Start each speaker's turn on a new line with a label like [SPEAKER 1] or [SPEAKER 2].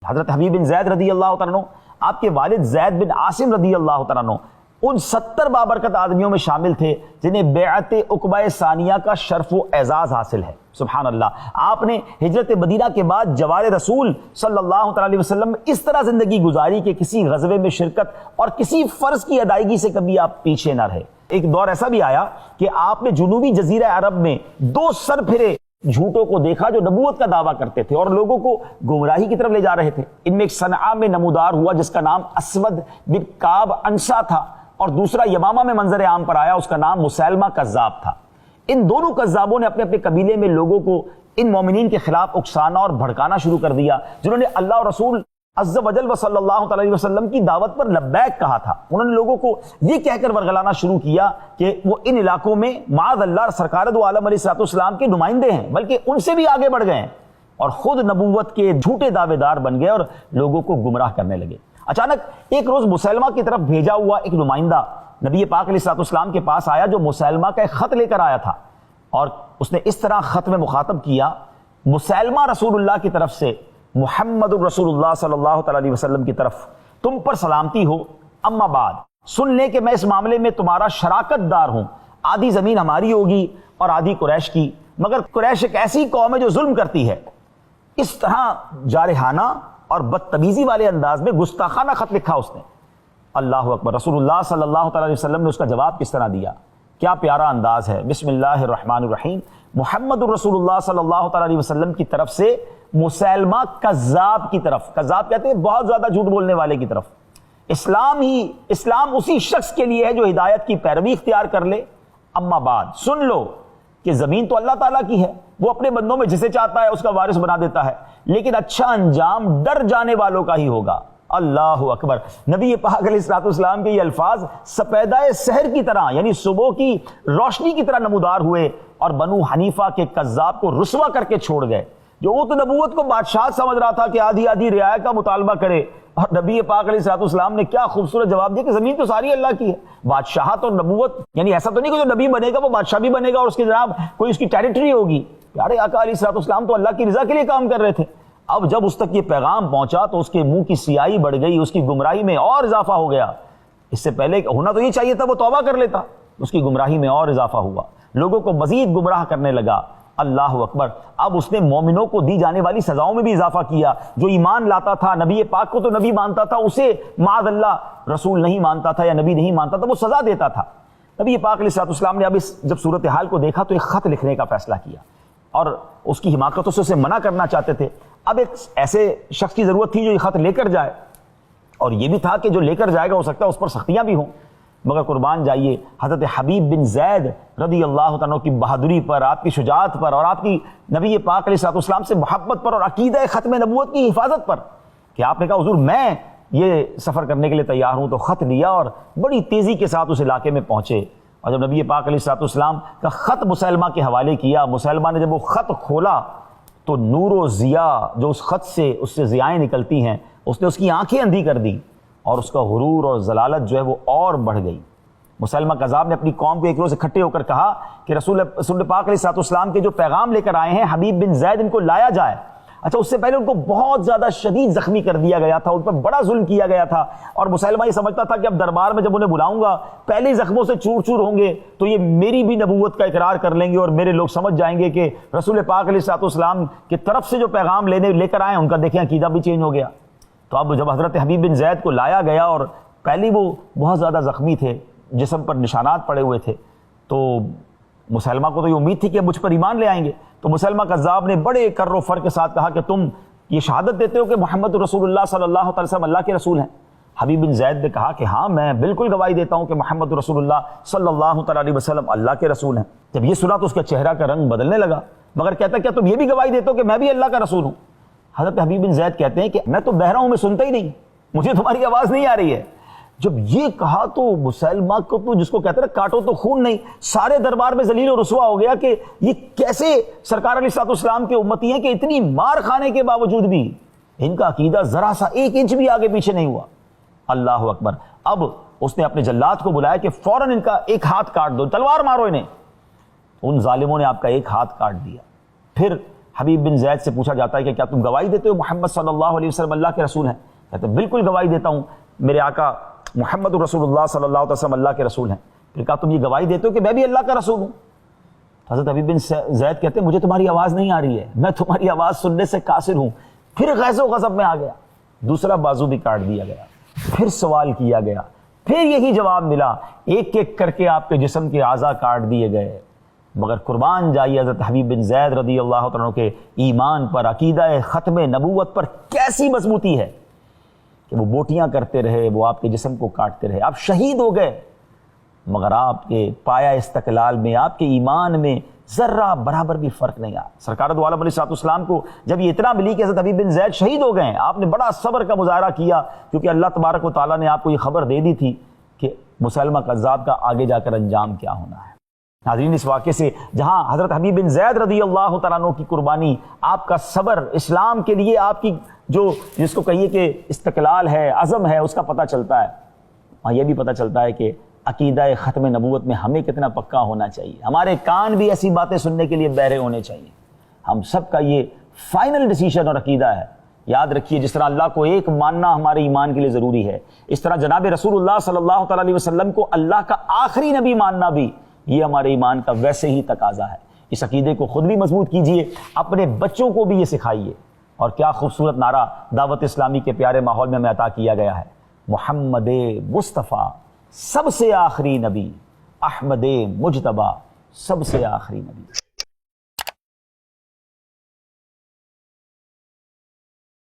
[SPEAKER 1] حضرت حبیب بن زید رضی اللہ تعالیٰ عنہ، آپ کے والد زید بن عاصم رضی اللہ تعالیٰ عنہ ان 70 بابرکت آدمیوں میں شامل تھے جنہیں بیعت عقبہ ثانیہ کا شرف و اعزاز حاصل ہے۔ سبحان اللہ، آپ نے ہجرت مدینہ کے بعد جوار رسول صلی اللہ علیہ وسلم اس طرح زندگی گزاری کہ کسی غزوے میں شرکت اور کسی فرض کی ادائیگی سے کبھی آپ پیچھے نہ رہے۔ ایک دور ایسا بھی آیا کہ آپ نے جنوبی جزیرہ عرب میں 2 سر پھرے جھوٹوں کو دیکھا جو نبوت کا دعویٰ کرتے تھے اور لوگوں کو گمراہی کی طرف لے جا رہے تھے۔ ان میں ایک صنعاء میں نمودار ہوا جس کا نام اسود بن کعب انسا تھا، اور دوسرا یمامہ میں منظر عام پر آیا، اس کا نام مسیلمہ کذاب تھا۔ ان دونوں کذابوں نے اپنے اپنے قبیلے میں لوگوں کو ان مومنین کے خلاف اکسانا اور بھڑکانا شروع کر دیا جنہوں نے اللہ اور رسول عز و جل و صلی اللہ علیہ وسلم کی دعوت پر لبیک کہا تھا۔ انہوں نے لوگوں کو یہ کہہ کر ورگلانا شروع کیا کہ وہ ان علاقوں میں معاذ اللہ سرکار دو عالم علیہ السلام کے نمائندے ہیں، بلکہ ان سے بھی آگے بڑھ گئے ہیں اور خود نبوت کے جھوٹے دعوے دار بن گئے اور لوگوں کو گمراہ کرنے لگے۔ اچانک ایک روز مسیلمہ کی طرف بھیجا ہوا ایک نمائندہ نبی پاک علیہ السلام کے پاس آیا جو مسیلمہ کا ایک خط لے کر آیا تھا، اور اس نے اس طرح خط میں مخاطب کیا، مسیلمہ رسول اللہ کی طرف سے محمد رسول اللہ صلی اللہ علیہ وسلم کی طرف تم پر سلامتی ہو، اما بعد سن لے کہ میں اس معاملے میں تمہارا شراکت دار ہوں۔ آدھی زمین ہماری ہوگی اور آدھی قریش کی، مگر قریش ایک ایسی قوم ہے جو ظلم کرتی ہے۔ اس طرح جارحانہ اور بدتمیزی والے انداز میں گستاخانہ خط لکھا اس نے۔ اللہ اکبر، رسول اللہ صلی اللہ علیہ وسلم نے اس کا جواب کس طرح دیا، کیا پیارا انداز ہے۔ بسم اللہ الرحمن الرحیم، محمد رسول اللہ صلی اللہ علیہ وسلم کی طرف سے مسیلمہ کذاب کی طرف، کذاب کہتے ہیں بہت زیادہ جھوٹ بولنے والے کی طرف، اسلام اسی شخص کے لیے ہے جو ہدایت کی پیروی اختیار کر لے۔ اما بعد سن لو کہ زمین تو اللہ تعالیٰ کی ہے، وہ اپنے بندوں میں جسے چاہتا ہے اس کا وارث بنا دیتا ہے، لیکن اچھا انجام ڈر جانے والوں کا ہی ہوگا۔ اللہ اکبر، نبی پاک علیہ السلام کے یہ الفاظ سپیدہ سحر کی طرح یعنی صبح کی روشنی کی طرح نمودار ہوئے اور بنو حنیفہ کے کذاب کو رسوا کر کے چھوڑ گئے، جو وہ تو نبوت کو بادشاہ سمجھ رہا تھا کہ آدھی آدھی رعایا کا مطالبہ کرے، اور نبی پاک علیہ السلام نے کیا خوبصورت جواب دیا کہ زمین تو ساری اللہ کی ہے۔ بادشاہت اور نبوت یعنی ایسا تو نہیں کہ جو نبی بنے گا وہ بادشاہ بھی بنے گا اور اس کی جناب کوئی اس کی ٹیریٹری ہوگی۔ پیارے آقا علیہ السلام تو اللہ کی رضا کے لیے کام کر رہے تھے۔ اب جب اس تک یہ پیغام پہنچا تو اس کے منہ کی سیاہی بڑھ گئی، اس کی گمراہی میں اور اضافہ ہو گیا۔ اس سے پہلے ہونا تو یہ چاہیے تھا وہ توبہ کر لیتا، اس کی گمراہی میں اور اضافہ ہوا، لوگوں کو مزید گمراہ کرنے لگا۔ اللہ اکبر، اب اس نے مومنوں کو دی جانے والی سزاؤں میں بھی اضافہ کیا۔ جو ایمان لاتا تھا نبی پاک کو تو نبی مانتا تھا، اسے معاذ اللہ رسول نہیں مانتا تھا یا نبی نہیں مانتا تھا، وہ سزا دیتا تھا۔ نبی پاک علیہ السلام نے اب جب صورتحال کو دیکھا تو ایک خط لکھنے کا فیصلہ کیا اور اس کی حماقتوں سے اسے منع کرنا چاہتے تھے۔ اب ایک ایسے شخص کی ضرورت تھی جو یہ خط لے کر جائے، اور یہ بھی تھا کہ جو لے کر جائے گا ہو سکتا ہے اس پر سختیاں بھی ہوں، مگر قربان جائیے حضرت حبیب بن زید رضی اللہ عنہ کی بہادری پر، آپ کی شجاعت پر اور آپ کی نبی پاک علیہ السلام سے محبت پر اور عقیدہ ختم نبوت کی حفاظت پر کہ آپ نے کہا حضور میں یہ سفر کرنے کے لیے تیار ہوں، تو خط لیا اور بڑی تیزی کے ساتھ اس علاقے میں پہنچے۔ اور جب نبی پاک علیہ السلام کا خط مسیلمہ کے حوالے کیا، مسیلمہ نے جب وہ خط کھولا تو نور و ضیاء جو اس خط سے اس سے ضیائیں نکلتی ہیں اس نے اس کی آنکھیں اندھی کر دی، اور اس کا غرور اور ضلالت جو ہے وہ اور بڑھ گئی۔ مسیلمہ کذاب نے اپنی قوم کو ایک روز اکٹھے ہو کر کہا کہ رسول پاک علیہ السلام کے جو پیغام لے کر آئے ہیں حبیب بن زید ان کو لایا جائے۔ اچھا، اس سے پہلے ان کو بہت زیادہ شدید زخمی کر دیا گیا تھا، ان پر بڑا ظلم کیا گیا تھا، اور مسیلمہ یہ سمجھتا تھا کہ اب دربار میں جب انہیں بلاؤں گا پہلے زخموں سے چور چور ہوں گے تو یہ میری بھی نبوت کا اقرار کر لیں گے اور میرے لوگ سمجھ جائیں گے کہ رسول پاک علیہ السلام کی طرف سے جو پیغام لے کر آئے ان کا دیکھیں عقیدہ بھی چینج ہو گیا۔ تو اب جب حضرت حبیب بن زید کو لایا گیا اور پہلے وہ بہت زیادہ زخمی تھے، جسم پر نشانات پڑے ہوئے تھے، تو مسیلمہ کو تو یہ امید تھی کہ مجھ پر ایمان لے آئیں گے، تو مسیلمہ کذاب نے بڑے کر و فر کے ساتھ کہا کہ تم یہ شہادت دیتے ہو کہ محمد رسول اللہ صلی اللہ علیہ وسلم اللہ کے رسول ہیں؟ حبیب بن زید نے کہا کہ ہاں میں بالکل گواہی دیتا ہوں کہ محمد رسول اللہ صلی اللہ علیہ وسلم اللہ کے رسول ہیں۔ جب یہ سنا تو اس کا چہرہ کا رنگ بدلنے لگا، مگر کہتا کیا تم یہ بھی گواہی دیتے ہو کہ میں بھی اللہ کا رسول ہوں؟ حضرت حبیب بن زید کہتے ہیں کہ میں تو بہرا ہوں، میں سنتا ہی نہیں، مجھے تمہاری آواز نہیں آ رہی ہے۔ جب یہ کہا تو مسیلمہ کو تو جس کو کہتے ہیں کاٹو تو خون نہیں، سارے دربار میں ذلیل و رسوا ہو گیا کہ یہ کیسے سرکار علیہ السلام کے امتی ہیں کہ اتنی مار کھانے کے باوجود بھی ان کا عقیدہ ذرا سا 1 انچ بھی آگے پیچھے نہیں ہوا۔ اللہ اکبر، اب اس نے اپنے جلاد کو بلایا کہ فوراً ان کا ایک ہاتھ کاٹ دو، تلوار مارو انہیں۔ ان ظالموں نے آپ کا ایک ہاتھ کاٹ دیا، پھر حبیب بن زید سے پوچھا جاتا ہے کہ کیا تم گواہی دیتے ہو محمد صلی اللہ علیہ وسلم اللہ کے رسول ہیں؟ کہتے ہیں بالکل گواہی دیتا ہوں، میرے آقا محمد رسول اللہ صلی اللہ علیہ وسلم اللہ کے رسول ہیں۔ پھر کہا تم یہ گواہی دیتے ہو کہ میں بھی اللہ کا رسول ہوں؟ حضرت حبیب بن زید کہتے ہیں مجھے تمہاری آواز نہیں آ رہی ہے، میں تمہاری آواز سننے سے قاصر ہوں۔ پھر غیظ و غضب میں آ گیا، دوسرا بازو بھی کاٹ دیا گیا، پھر سوال کیا گیا، پھر یہی جواب ملا، ایک ایک کر کے آپ کے جسم کے اعضاء کاٹ دیے گئے۔ مگر قربان جائیے حضرت حبیب بن زید رضی اللہ عنہ کے ایمان پر، عقیدہ ختم نبوت پر کیسی مضبوطی ہے کہ وہ بوٹیاں کرتے رہے، وہ آپ کے جسم کو کاٹتے رہے، آپ شہید ہو گئے، مگر آپ کے پایا استقلال میں، آپ کے ایمان میں ذرہ برابر بھی فرق نہیں آیا۔ سرکار دو عالم علیہ السلام کو جب یہ اطلاع ملی کہ حضرت حبیب بن زید شہید ہو گئے ہیں، آپ نے بڑا صبر کا مظاہرہ کیا، کیونکہ اللہ تبارک و تعالیٰ نے آپ کو یہ خبر دے دی تھی کہ مسلمہ کذاب کا آگے جا کر انجام کیا ہونا ہے۔ ناظرین، اس واقعے سے جہاں حضرت حبیب بن زید رضی اللہ تعالیٰ عنہ کی قربانی، آپ کا صبر، اسلام کے لیے آپ کی جو جس کو کہیے کہ استقلال ہے، عزم ہے، اس کا پتہ چلتا ہے، اور یہ بھی پتہ چلتا ہے کہ عقیدہ ختم نبوت میں ہمیں کتنا پکا ہونا چاہیے۔ ہمارے کان بھی ایسی باتیں سننے کے لیے بہرے ہونے چاہیے۔ ہم سب کا یہ فائنل ڈیسیشن اور عقیدہ ہے۔ یاد رکھیے، جس طرح اللہ کو ایک ماننا ہمارے ایمان کے لیے ضروری ہے، اس طرح جناب رسول اللہ صلی اللہ تعالیٰ علیہ وسلم کو اللہ کا آخری نبی ماننا بھی یہ ہمارے ایمان کا ویسے ہی تقاضا ہے۔ اس عقیدے کو خود بھی مضبوط کیجئے، اپنے بچوں کو بھی یہ سکھائیے۔ اور کیا خوبصورت نعرہ دعوت اسلامی کے پیارے ماحول میں ہمیں عطا کیا گیا ہے، محمد مصطفیٰ سب سے آخری نبی، احمد مجتبیٰ سب سے آخری نبی۔